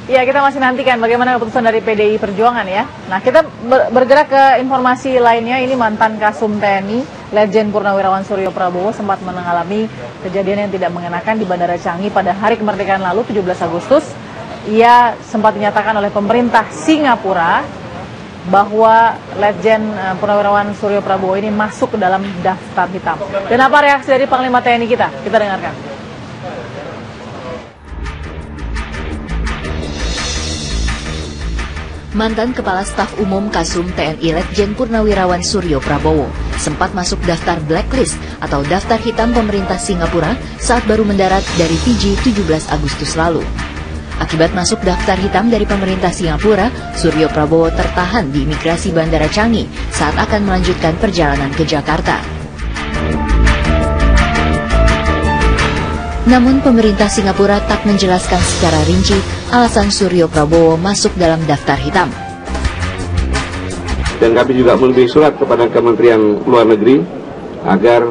Ya, kita masih nantikan bagaimana keputusan dari PDI Perjuangan ya. Nah, kita bergerak ke informasi lainnya. Ini mantan Kasum TNI, Letjen Purnawirawan Suryo Prabowo sempat mengalami kejadian yang tidak mengenakan di Bandara Changi pada hari kemerdekaan lalu, 17 Agustus. Ia sempat dinyatakan oleh pemerintah Singapura bahwa Letjen Purnawirawan Suryo Prabowo ini masuk ke dalam daftar hitam. Dan apa reaksi dari Panglima TNI kita? Kita dengarkan. Mantan Kepala Staf Umum Kasum TNI Letjen Purnawirawan Suryo Prabowo sempat masuk daftar blacklist atau daftar hitam pemerintah Singapura saat baru mendarat dari Fiji 17 Agustus lalu. Akibat masuk daftar hitam dari pemerintah Singapura, Suryo Prabowo tertahan di imigrasi Bandara Changi saat akan melanjutkan perjalanan ke Jakarta. Namun pemerintah Singapura tak menjelaskan secara rinci alasan Suryo Prabowo masuk dalam daftar hitam. Dan kami juga menulis surat kepada Kementerian Luar Negeri agar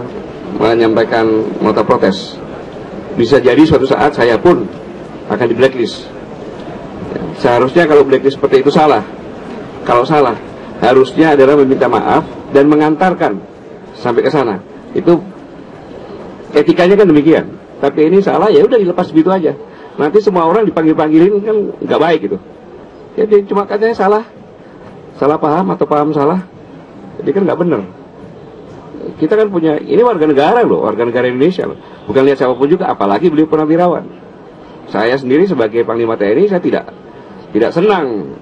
menyampaikan nota protes. Bisa jadi suatu saat saya pun akan di blacklist. Seharusnya kalau blacklist seperti itu salah. Kalau salah, harusnya adalah meminta maaf dan mengantarkan sampai ke sana. Itu etikanya kan demikian. Tapi ini salah, ya udah dilepas begitu aja. Nanti semua orang dipanggil-panggilin kan nggak baik gitu. Jadi cuma katanya salah paham atau paham salah. Jadi kan nggak benar. Kita kan punya, ini warga negara loh, warga negara Indonesia loh. Bukan lihat siapapun juga, apalagi beliau purnawirawan. Saya sendiri sebagai Panglima TNI, saya tidak senang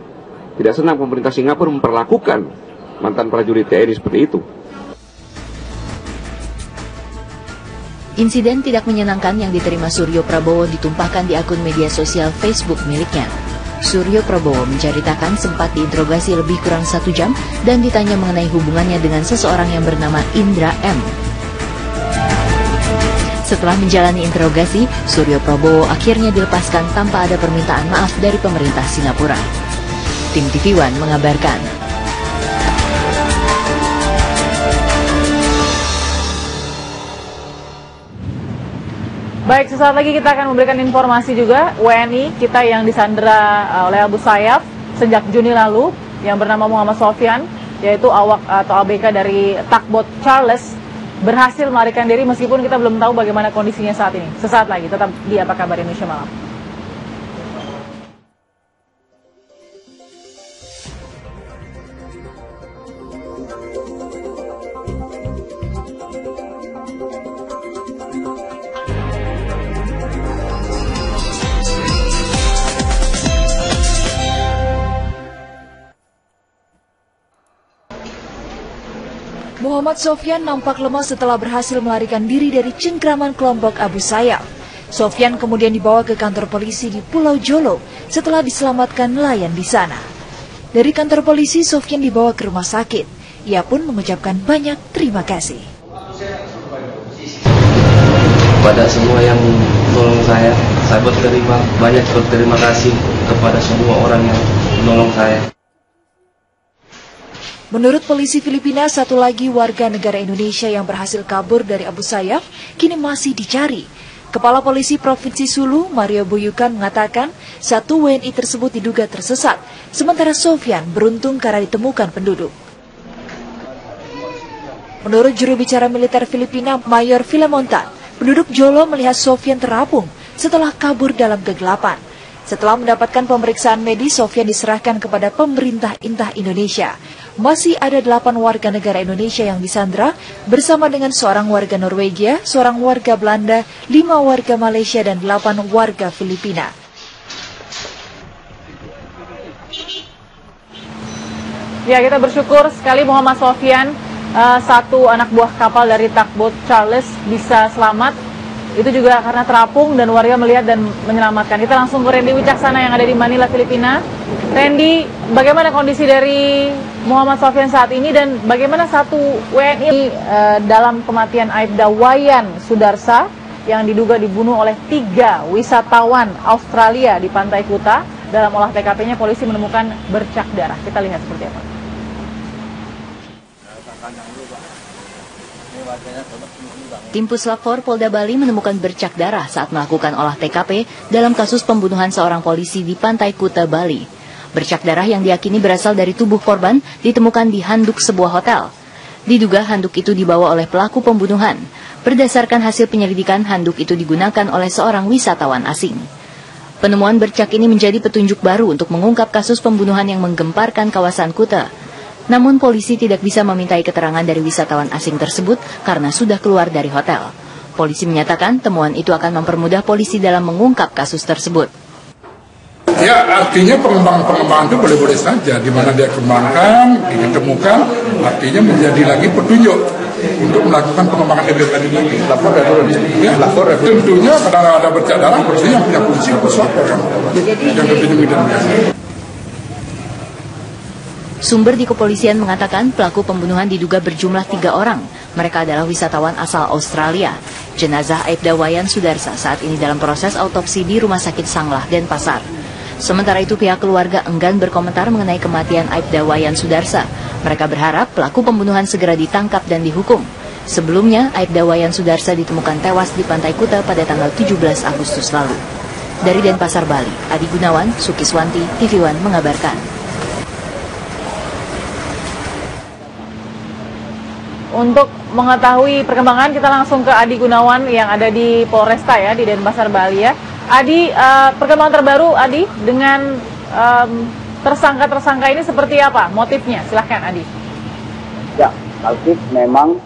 pemerintah Singapura memperlakukan mantan prajurit TNI seperti itu. Insiden tidak menyenangkan yang diterima Suryo Prabowo ditumpahkan di akun media sosial Facebook miliknya. Suryo Prabowo menceritakan sempat diinterogasi lebih kurang 1 jam dan ditanya mengenai hubungannya dengan seseorang yang bernama Indra M. Setelah menjalani interogasi, Suryo Prabowo akhirnya dilepaskan tanpa ada permintaan maaf dari pemerintah Singapura. Tim TV One mengabarkan. Baik, sesaat lagi kita akan memberikan informasi juga WNI kita yang disandera oleh Abu Sayyaf sejak Juni lalu yang bernama Muhammad Sofyan, yaitu awak atau ABK dari Tugboat Charles, berhasil melarikan diri meskipun kita belum tahu bagaimana kondisinya saat ini. Sesaat lagi tetap di Apa Kabar Indonesia Malam. Muhammad Sofyan nampak lemah setelah berhasil melarikan diri dari cengkraman kelompok Abu Sayyaf. Sofyan kemudian dibawa ke kantor polisi di Pulau Jolo setelah diselamatkan nelayan di sana. Dari kantor polisi, Sofyan dibawa ke rumah sakit. Ia pun mengucapkan banyak terima kasih. Pada semua yang menolong saya banyak berterima kasih kepada semua orang yang menolong saya. Menurut polisi Filipina, satu lagi warga negara Indonesia yang berhasil kabur dari Abu Sayyaf kini masih dicari. Kepala Polisi Provinsi Sulu, Mario Buyukan, mengatakan 1 WNI tersebut diduga tersesat, sementara Sofyan beruntung karena ditemukan penduduk. Menurut juru bicara militer Filipina, Mayor Filemontan, penduduk Jolo melihat Sofyan terapung setelah kabur dalam kegelapan. Setelah mendapatkan pemeriksaan medis, Sofyan diserahkan kepada pemerintah Intah Indonesia. Masih ada 8 warga negara Indonesia yang disandra bersama dengan seorang warga Norwegia, seorang warga Belanda, 5 warga Malaysia, dan 8 warga Filipina. Ya, kita bersyukur sekali Muhammad Sofyan, satu anak buah kapal dari Tugboat Charles, bisa selamat. Itu juga karena terapung dan warga melihat dan menyelamatkan. Kita langsung ke Randy Wicaksana yang ada di Manila, Filipina. Randy, bagaimana kondisi dari Muhammad Sofyan saat ini dan bagaimana satu WNI dalam kematian Aibda Wayan Sudarsa yang diduga dibunuh oleh 3 wisatawan Australia di Pantai Kuta. Dalam olah TKP-nya polisi menemukan bercak darah. Kita lihat seperti apa. Tim Puslap 4 Polda Bali menemukan bercak darah saat melakukan olah TKP dalam kasus pembunuhan seorang polisi di Pantai Kuta, Bali. Bercak darah yang diyakini berasal dari tubuh korban ditemukan di handuk sebuah hotel. Diduga handuk itu dibawa oleh pelaku pembunuhan. Berdasarkan hasil penyelidikan, handuk itu digunakan oleh seorang wisatawan asing. Penemuan bercak ini menjadi petunjuk baru untuk mengungkap kasus pembunuhan yang menggemparkan kawasan Kuta. Namun polisi tidak bisa memintai keterangan dari wisatawan asing tersebut karena sudah keluar dari hotel. Polisi menyatakan temuan itu akan mempermudah polisi dalam mengungkap kasus tersebut. Ya, artinya pengembangan itu boleh-boleh saja. Di mana dia kembangkan, ditemukan, artinya menjadi lagi petunjuk untuk melakukan pengembangan lebih lanjut lagi. Lapor ya, tentunya karena ada bercak darah, berarti yang punya fungsi puslapor kan. Yang lebih dan biasa. Sumber di kepolisian mengatakan pelaku pembunuhan diduga berjumlah 3 orang. Mereka adalah wisatawan asal Australia. Jenazah Aibda Wayan Sudarsa saat ini dalam proses autopsi di Rumah Sakit Sanglah, Denpasar. Sementara itu pihak keluarga enggan berkomentar mengenai kematian Aibda Wayan Sudarsa. Mereka berharap pelaku pembunuhan segera ditangkap dan dihukum. Sebelumnya, Aibda Wayan Sudarsa ditemukan tewas di Pantai Kuta pada tanggal 17 Agustus lalu. Dari Denpasar, Bali, Adi Gunawan, Sukiswanti, TV One mengabarkan. Untuk mengetahui perkembangan, kita langsung ke Adi Gunawan yang ada di Polresta ya, di Denpasar, Bali ya. Adi, perkembangan terbaru Adi dengan tersangka-tersangka ini seperti apa motifnya? Silahkan Adi. Ya, Alkif, memang